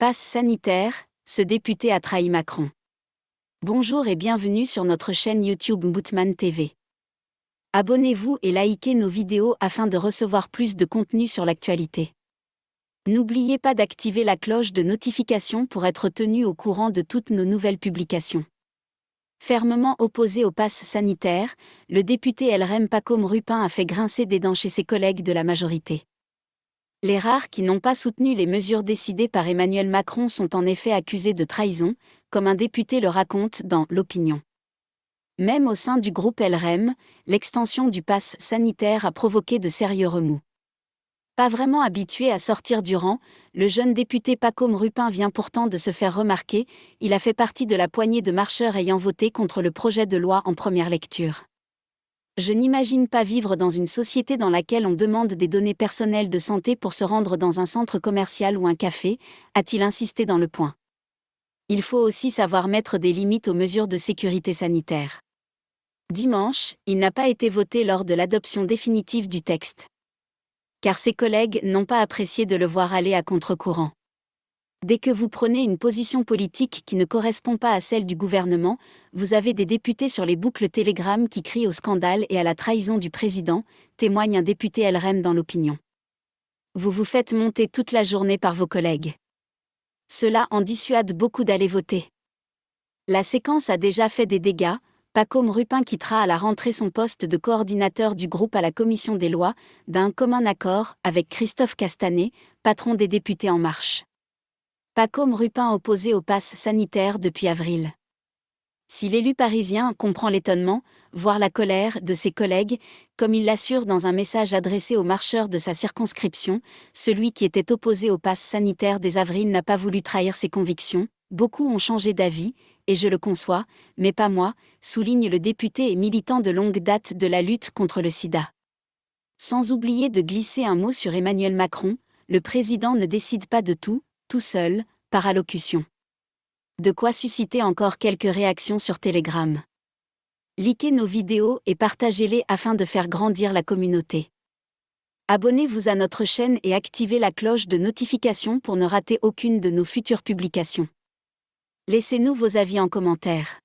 Passe sanitaire, ce député a trahi Macron. Bonjour et bienvenue sur notre chaîne YouTube Bootman TV. Abonnez-vous et likez nos vidéos afin de recevoir plus de contenu sur l'actualité. N'oubliez pas d'activer la cloche de notification pour être tenu au courant de toutes nos nouvelles publications. Fermement opposé au pass sanitaire, le député LREM Pacôme Rupin a fait grincer des dents chez ses collègues de la majorité. Les rares qui n'ont pas soutenu les mesures décidées par Emmanuel Macron sont en effet accusés de trahison, comme un député le raconte dans L'Opinion. Même au sein du groupe LREM, l'extension du pass sanitaire a provoqué de sérieux remous. Pas vraiment habitué à sortir du rang, le jeune député Pacôme Rupin vient pourtant de se faire remarquer, il a fait partie de la poignée de marcheurs ayant voté contre le projet de loi en première lecture. Je n'imagine pas vivre dans une société dans laquelle on demande des données personnelles de santé pour se rendre dans un centre commercial ou un café, a-t-il insisté dans Le Point. Il faut aussi savoir mettre des limites aux mesures de sécurité sanitaire. Dimanche, il n'a pas été voté lors de l'adoption définitive du texte. Car ses collègues n'ont pas apprécié de le voir aller à contre-courant. Dès que vous prenez une position politique qui ne correspond pas à celle du gouvernement, vous avez des députés sur les boucles Telegram qui crient au scandale et à la trahison du président, témoigne un député LREM dans L'Opinion. Vous vous faites monter toute la journée par vos collègues. Cela en dissuade beaucoup d'aller voter. La séquence a déjà fait des dégâts. Pacôme Rupin quittera à la rentrée son poste de coordinateur du groupe à la commission des lois, d'un commun accord avec Christophe Castanet, patron des députés En Marche. Pacôme Rupin opposé au pass sanitaire depuis avril. Si l'élu parisien comprend l'étonnement, voire la colère de ses collègues, comme il l'assure dans un message adressé aux marcheurs de sa circonscription, celui qui était opposé au pass sanitaire dès avril n'a pas voulu trahir ses convictions. Beaucoup ont changé d'avis, et je le conçois, mais pas moi, souligne le député et militant de longue date de la lutte contre le sida. Sans oublier de glisser un mot sur Emmanuel Macron, le président ne décide pas de tout seul, par allocution. De quoi susciter encore quelques réactions sur Telegram. Likez nos vidéos et partagez-les afin de faire grandir la communauté. Abonnez-vous à notre chaîne et activez la cloche de notification pour ne rater aucune de nos futures publications. Laissez-nous vos avis en commentaire.